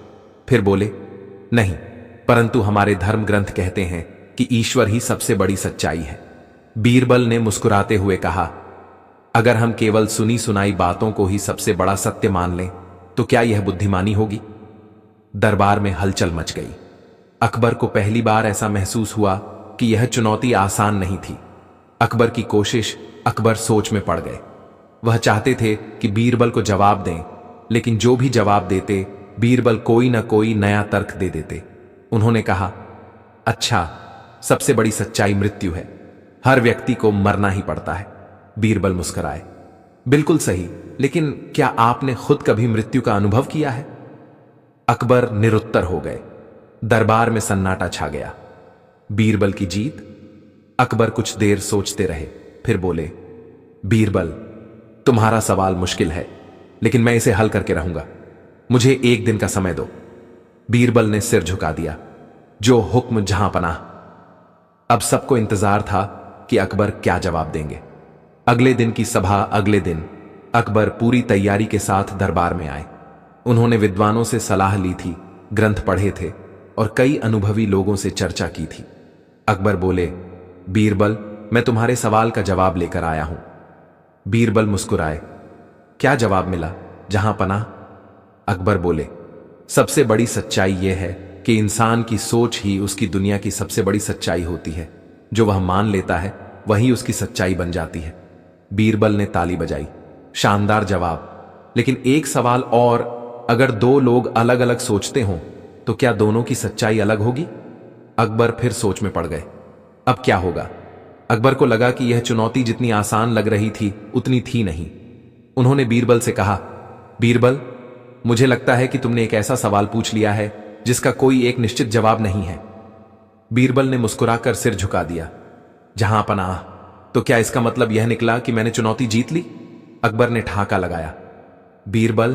फिर बोले, नहीं, परंतु हमारे धर्म ग्रंथ कहते हैं कि ईश्वर ही सबसे बड़ी सच्चाई है। बीरबल ने मुस्कुराते हुए कहा, अगर हम केवल सुनी सुनाई बातों को ही सबसे बड़ा सत्य मान लें तो क्या यह बुद्धिमानी होगी? दरबार में हलचल मच गई। अकबर को पहली बार ऐसा महसूस हुआ कि यह चुनौती आसान नहीं थी। अकबर की कोशिश। अकबर सोच में पड़ गए। वह चाहते थे कि बीरबल को जवाब दें, लेकिन जो भी जवाब देते बीरबल कोई ना कोई नया तर्क दे देते। उन्होंने कहा, अच्छा, सबसे बड़ी सच्चाई मृत्यु है, हर व्यक्ति को मरना ही पड़ता है। बीरबल मुस्कुराए, बिल्कुल सही, लेकिन क्या आपने खुद कभी मृत्यु का अनुभव किया है? अकबर निरुत्तर हो गए। दरबार में सन्नाटा छा गया। बीरबल की जीत। अकबर कुछ देर सोचते रहे, फिर बोले, बीरबल, तुम्हारा सवाल मुश्किल है, लेकिन मैं इसे हल करके रहूंगा। मुझे एक दिन का समय दो। बीरबल ने सिर झुका दिया, जो हुक्म जहां पनाह। अब सबको इंतजार था कि अकबर क्या जवाब देंगे। अगले दिन की सभा। अगले दिन अकबर पूरी तैयारी के साथ दरबार में आए। उन्होंने विद्वानों से सलाह ली थी, ग्रंथ पढ़े थे और कई अनुभवी लोगों से चर्चा की थी। अकबर बोले, बीरबल, मैं तुम्हारे सवाल का जवाब लेकर आया हूं। बीरबल मुस्कुराए। क्या जवाब मिला जहां पनाह? अकबर बोले, सबसे बड़ी सच्चाई यह है कि इंसान की सोच ही उसकी दुनिया की सबसे बड़ी सच्चाई होती है। जो वह मान लेता है वही उसकी सच्चाई बन जाती है। बीरबल ने ताली बजाई। शानदार जवाब, लेकिन एक सवाल और, अगर दो लोग अलग अलग सोचते हों तो क्या दोनों की सच्चाई अलग होगी? अकबर फिर सोच में पड़ गए। अब क्या होगा? अकबर को लगा कि यह चुनौती जितनी आसान लग रही थी उतनी थी नहीं। उन्होंने बीरबल से कहा, बीरबल, मुझे लगता है कि तुमने एक ऐसा सवाल पूछ लिया है जिसका कोई एक निश्चित जवाब नहीं है। बीरबल ने मुस्कुराकर सिर झुका दिया। जहां पनाह, तो क्या इसका मतलब यह निकला कि मैंने चुनौती जीत ली? अकबर ने ठहाका लगाया। बीरबल,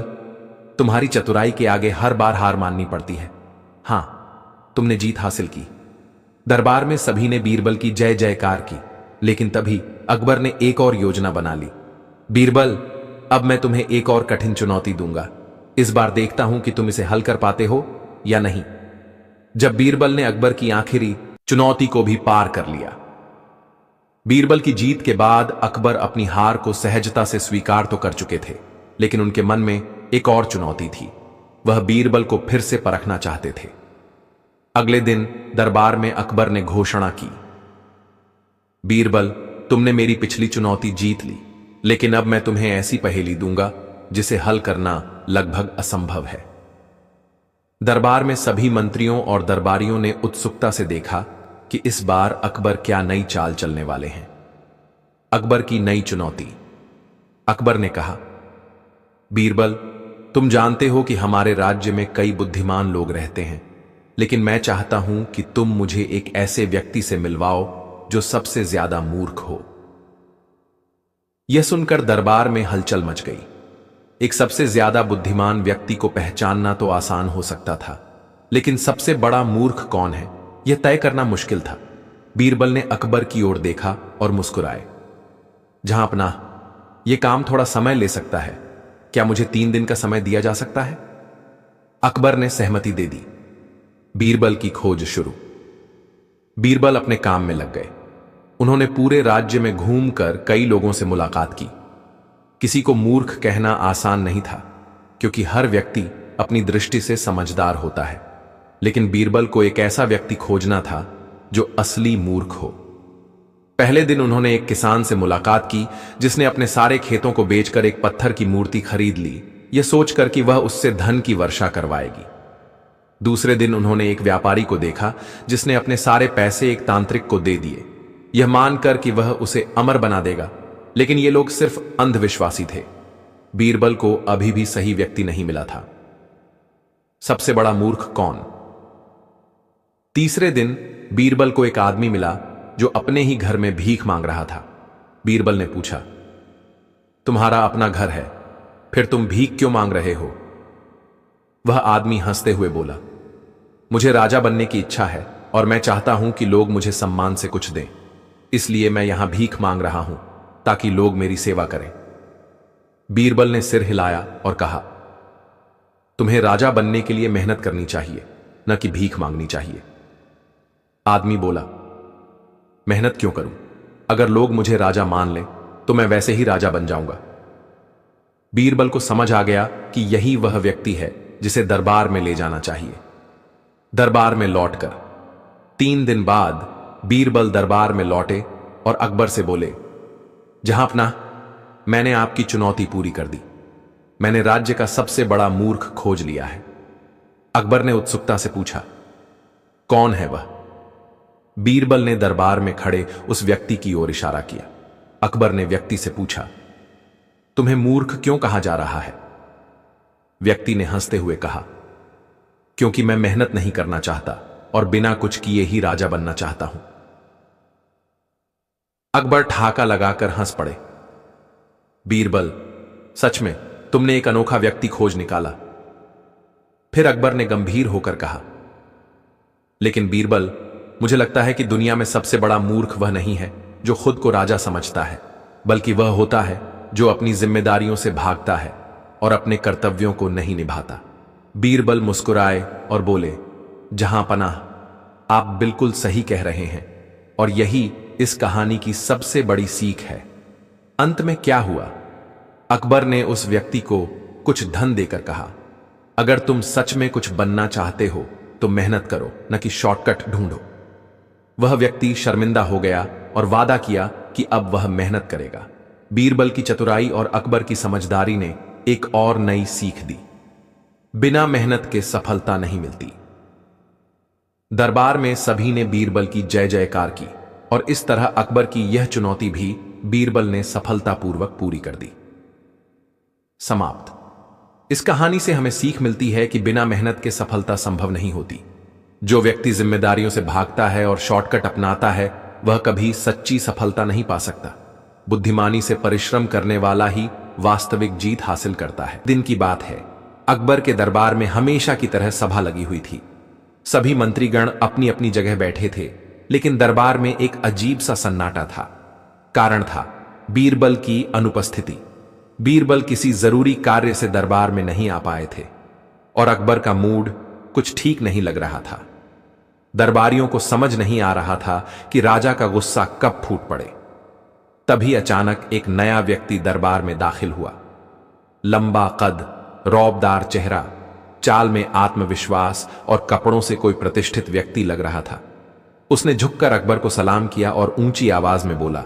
तुम्हारी चतुराई के आगे हर बार हार माननी पड़ती है। हां, तुमने जीत हासिल की। दरबार में सभी ने बीरबल की जय जयकार की, लेकिन तभी अकबर ने एक और योजना बना ली। बीरबल, अब मैं तुम्हें एक और कठिन चुनौती दूंगा। इस बार देखता हूं कि तुम इसे हल कर पाते हो या नहीं। जब बीरबल ने अकबर की आखिरी चुनौती को भी पार कर लिया। बीरबल की जीत के बाद अकबर अपनी हार को सहजता से स्वीकार तो कर चुके थे, लेकिन उनके मन में एक और चुनौती थी। वह बीरबल को फिर से परखना चाहते थे। अगले दिन दरबार में अकबर ने घोषणा की, बीरबल, तुमने मेरी पिछली चुनौती जीत ली, लेकिन अब मैं तुम्हें ऐसी पहेली दूंगा जिसे हल करना लगभग असंभव है। दरबार में सभी मंत्रियों और दरबारियों ने उत्सुकता से देखा कि इस बार अकबर क्या नई चाल चलने वाले हैं। अकबर की नई चुनौती। अकबर ने कहा, बीरबल, तुम जानते हो कि हमारे राज्य में कई बुद्धिमान लोग रहते हैं, लेकिन मैं चाहता हूं कि तुम मुझे एक ऐसे व्यक्ति से मिलवाओ जो सबसे ज्यादा मूर्ख हो। यह सुनकर दरबार में हलचल मच गई। एक सबसे ज्यादा बुद्धिमान व्यक्ति को पहचानना तो आसान हो सकता था, लेकिन सबसे बड़ा मूर्ख कौन है यह तय करना मुश्किल था। बीरबल ने अकबर की ओर देखा और मुस्कुराए। जहां पनाह, यह काम थोड़ा समय ले सकता है। क्या मुझे 3 दिन का समय दिया जा सकता है? अकबर ने सहमति दे दी। बीरबल की खोज शुरू। बीरबल अपने काम में लग गए। उन्होंने पूरे राज्य में घूमकर कई लोगों से मुलाकात की। किसी को मूर्ख कहना आसान नहीं था, क्योंकि हर व्यक्ति अपनी दृष्टि से समझदार होता है, लेकिन बीरबल को एक ऐसा व्यक्ति खोजना था जो असली मूर्ख हो। पहले दिन उन्होंने एक किसान से मुलाकात की जिसने अपने सारे खेतों को बेचकर एक पत्थर की मूर्ति खरीद ली, यह सोचकर कि वह उससे धन की वर्षा करवाएगी। दूसरे दिन उन्होंने एक व्यापारी को देखा जिसने अपने सारे पैसे एक तांत्रिक को दे दिए, यह मानकर कि वह उसे अमर बना देगा, लेकिन ये लोग सिर्फ अंधविश्वासी थे। बीरबल को अभी भी सही व्यक्ति नहीं मिला था। सबसे बड़ा मूर्ख कौन? तीसरे दिन बीरबल को एक आदमी मिला जो अपने ही घर में भीख मांग रहा था। बीरबल ने पूछा, तुम्हारा अपना घर है, फिर तुम भीख क्यों मांग रहे हो? वह आदमी हंसते हुए बोला, मुझे राजा बनने की इच्छा है और मैं चाहता हूं कि लोग मुझे सम्मान से कुछ दें, इसलिए मैं यहां भीख मांग रहा हूं ताकि लोग मेरी सेवा करें। बीरबल ने सिर हिलाया और कहा, तुम्हें राजा बनने के लिए मेहनत करनी चाहिए, न कि भीख मांगनी चाहिए। आदमी बोला, मेहनत क्यों करूं? अगर लोग मुझे राजा मान लें तो मैं वैसे ही राजा बन जाऊंगा। बीरबल को समझ आ गया कि यही वह व्यक्ति है जिसे दरबार में ले जाना चाहिए। दरबार में लौटकर 3 दिन बाद बीरबल दरबार में लौटे और अकबर से बोले, जहां पनाह, मैंने आपकी चुनौती पूरी कर दी। मैंने राज्य का सबसे बड़ा मूर्ख खोज लिया है। अकबर ने उत्सुकता से पूछा, कौन है वह? बीरबल ने दरबार में खड़े उस व्यक्ति की ओर इशारा किया। अकबर ने व्यक्ति से पूछा, तुम्हें मूर्ख क्यों कहा जा रहा है? व्यक्ति ने हंसते हुए कहा, क्योंकि मैं मेहनत नहीं करना चाहता और बिना कुछ किए ही राजा बनना चाहता हूं। अकबर ठहाका लगाकर हंस पड़े। बीरबल, सच में तुमने एक अनोखा व्यक्ति खोज निकाला। फिर अकबर ने गंभीर होकर कहा, लेकिन बीरबल, मुझे लगता है कि दुनिया में सबसे बड़ा मूर्ख वह नहीं है जो खुद को राजा समझता है, बल्कि वह होता है जो अपनी जिम्मेदारियों से भागता है और अपने कर्तव्यों को नहीं निभाता। बीरबल मुस्कुराए और बोले, जहां पनाह, आप बिल्कुल सही कह रहे हैं, और यही इस कहानी की सबसे बड़ी सीख है। अंत में क्या हुआ? अकबर ने उस व्यक्ति को कुछ धन देकर कहा, अगर तुम सच में कुछ बनना चाहते हो तो मेहनत करो, न कि शॉर्टकट ढूंढो। वह व्यक्ति शर्मिंदा हो गया और वादा किया कि अब वह मेहनत करेगा। बीरबल की चतुराई और अकबर की समझदारी ने एक और नई सीख दी, बिना मेहनत के सफलता नहीं मिलती। दरबार में सभी ने बीरबल की जय जयकार की और इस तरह अकबर की यह चुनौती भी बीरबल ने सफलतापूर्वक पूरी कर दी। समाप्त। इस कहानी से हमें सीख मिलती है कि बिना मेहनत के सफलता संभव नहीं होती। जो व्यक्ति जिम्मेदारियों से भागता है और शॉर्टकट अपनाता है, वह कभी सच्ची सफलता नहीं पा सकता। बुद्धिमानी से परिश्रम करने वाला ही वास्तविक जीत हासिल करता है। दिन की बात है, अकबर के दरबार में हमेशा की तरह सभा लगी हुई थी। सभी मंत्रीगण अपनी अपनी जगह बैठे थे, लेकिन दरबार में एक अजीब सा सन्नाटा था। कारण था बीरबल की अनुपस्थिति। बीरबल किसी जरूरी कार्य से दरबार में नहीं आ पाए थे और अकबर का मूड कुछ ठीक नहीं लग रहा था। दरबारियों को समझ नहीं आ रहा था कि राजा का गुस्सा कब फूट पड़े। तभी अचानक एक नया व्यक्ति दरबार में दाखिल हुआ। लंबा कद, रौबदार चेहरा, चाल में आत्मविश्वास और कपड़ों से कोई प्रतिष्ठित व्यक्ति लग रहा था। उसने झुककर अकबर को सलाम किया और ऊंची आवाज में बोला,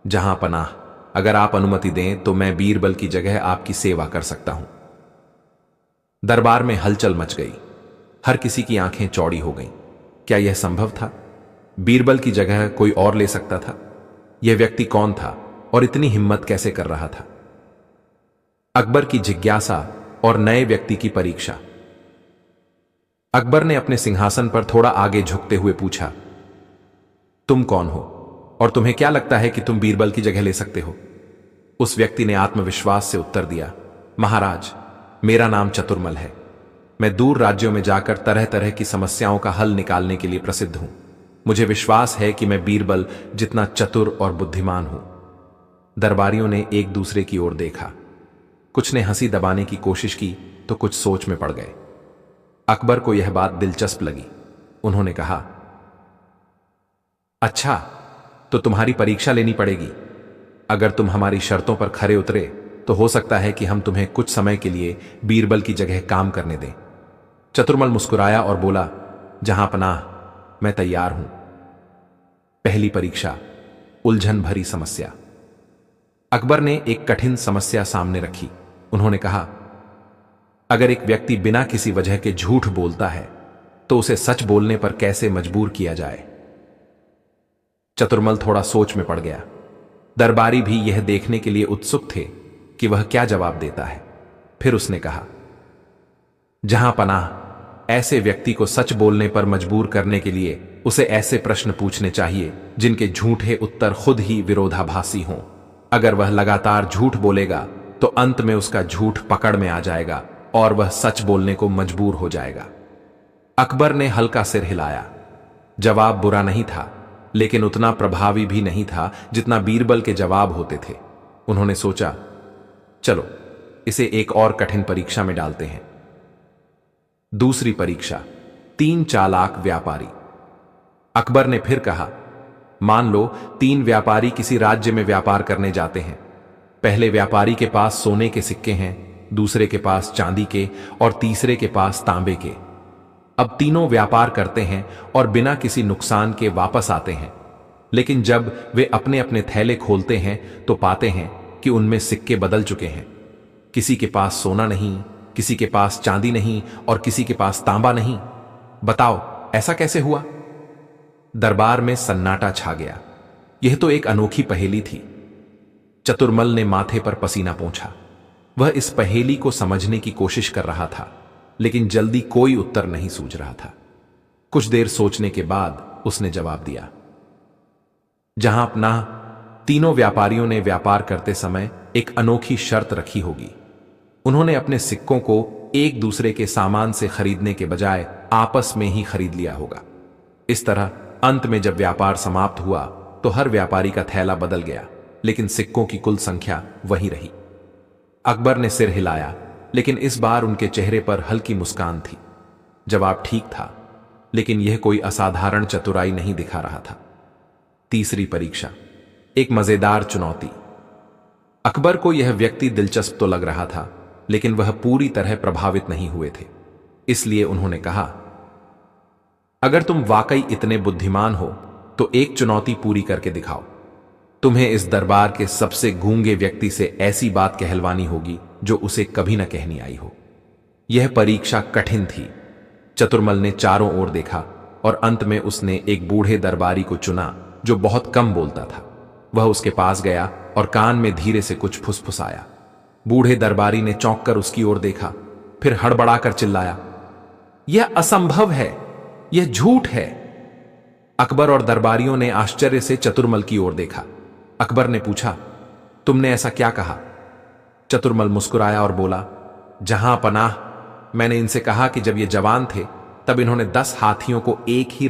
जहां पनाह, अगर आप अनुमति दें तो मैं बीरबल की जगह आपकी सेवा कर सकता हूं। दरबार में हलचल मच गई। हर किसी की आंखें चौड़ी हो गईं। क्या यह संभव था? बीरबल की जगह कोई और ले सकता था? यह व्यक्ति कौन था और इतनी हिम्मत कैसे कर रहा था? अकबर की जिज्ञासा और नए व्यक्ति की परीक्षा। अकबर ने अपने सिंहासन पर थोड़ा आगे झुकते हुए पूछा, तुम कौन हो और तुम्हें क्या लगता है कि तुम बीरबल की जगह ले सकते हो? उस व्यक्ति ने आत्मविश्वास से उत्तर दिया, महाराज, मेरा नाम चतुर्मल है। मैं दूर राज्यों में जाकर तरह तरह की समस्याओं का हल निकालने के लिए प्रसिद्ध हूं। मुझे विश्वास है कि मैं बीरबल जितना चतुर और बुद्धिमान हूं। दरबारियों ने एक दूसरे की ओर देखा। कुछ ने हंसी दबाने की कोशिश की तो कुछ सोच में पड़ गए। अकबर को यह बात दिलचस्प लगी। उन्होंने कहा, अच्छा, तो तुम्हारी परीक्षा लेनी पड़ेगी। अगर तुम हमारी शर्तों पर खरे उतरे तो हो सकता है कि हम तुम्हें कुछ समय के लिए बीरबल की जगह काम करने दें। चतुर्मल मुस्कुराया और बोला, जहां पनाह, मैं तैयार हूं। पहली परीक्षा, उलझन भरी समस्या। अकबर ने एक कठिन समस्या सामने रखी। उन्होंने कहा, अगर एक व्यक्ति बिना किसी वजह के झूठ बोलता है तो उसे सच बोलने पर कैसे मजबूर किया जाए? चतुर्मल थोड़ा सोच में पड़ गया। दरबारी भी यह देखने के लिए उत्सुक थे कि वह क्या जवाब देता है। फिर उसने कहा, जहां पनाह, ऐसे व्यक्ति को सच बोलने पर मजबूर करने के लिए उसे ऐसे प्रश्न पूछने चाहिए जिनके झूठे उत्तर खुद ही विरोधाभासी हों। अगर वह लगातार झूठ बोलेगा तो अंत में उसका झूठ पकड़ में आ जाएगा और वह सच बोलने को मजबूर हो जाएगा। अकबर ने हल्का सिर हिलाया। जवाब बुरा नहीं था, लेकिन उतना प्रभावी भी नहीं था जितना बीरबल के जवाब होते थे। उन्होंने सोचा, चलो इसे एक और कठिन परीक्षा में डालते हैं। दूसरी परीक्षा, 3 चालाक व्यापारी। अकबर ने फिर कहा, मान लो 3 व्यापारी किसी राज्य में व्यापार करने जाते हैं। पहले व्यापारी के पास सोने के सिक्के हैं, दूसरे के पास चांदी के और तीसरे के पास तांबे के। अब तीनों व्यापार करते हैं और बिना किसी नुकसान के वापस आते हैं। लेकिन जब वे अपने अपने थैले खोलते हैं तो पाते हैं कि उनमें सिक्के बदल चुके हैं। किसी के पास सोना नहीं, किसी के पास चांदी नहीं और किसी के पास तांबा नहीं। बताओ, ऐसा कैसे हुआ? दरबार में सन्नाटा छा गया। यह तो एक अनोखी पहेली थी। चतुर्मल ने माथे पर पसीना पोंछा। वह इस पहेली को समझने की कोशिश कर रहा था, लेकिन जल्दी कोई उत्तर नहीं सूझ रहा था। कुछ देर सोचने के बाद उसने जवाब दिया, जहां अपना, तीनों व्यापारियों ने व्यापार करते समय एक अनोखी शर्त रखी होगी। उन्होंने अपने सिक्कों को एक दूसरे के सामान से खरीदने के बजाय आपस में ही खरीद लिया होगा। इस तरह अंत में जब व्यापार समाप्त हुआ तो हर व्यापारी का थैला बदल गया, लेकिन सिक्कों की कुल संख्या वही रही। अकबर ने सिर हिलाया, लेकिन इस बार उनके चेहरे पर हल्की मुस्कान थी। जवाब ठीक था, लेकिन यह कोई असाधारण चतुराई नहीं दिखा रहा था। तीसरी परीक्षा, एक मजेदार चुनौती। अकबर को यह व्यक्ति दिलचस्प तो लग रहा था, लेकिन वह पूरी तरह प्रभावित नहीं हुए थे। इसलिए उन्होंने कहा, अगर तुम वाकई इतने बुद्धिमान हो तो एक चुनौती पूरी करके दिखाओ। तुम्हें इस दरबार के सबसे गूंगे व्यक्ति से ऐसी बात कहलवानी होगी जो उसे कभी न कहनी आई हो। यह परीक्षा कठिन थी। चतुर्मल ने चारों ओर देखा और अंत में उसने एक बूढ़े दरबारी को चुना जो बहुत कम बोलता था। वह उसके पास गया और कान में धीरे से कुछ फुसफुसाया। बूढ़े दरबारी ने चौंक कर उसकी ओर देखा, फिर हड़बड़ाकर चिल्लाया, यह असंभव है, यह झूठ है। अकबर और दरबारियों ने आश्चर्य से चतुर्मल की ओर देखा। अकबर ने पूछा, तुमने ऐसा क्या कहा? चतुर्मल मुस्कुराया और बोला, जहां पनाह, मैंने इनसे कहा कि जब ये जवान थे तब इन्होंने 10 हाथियों को एक ही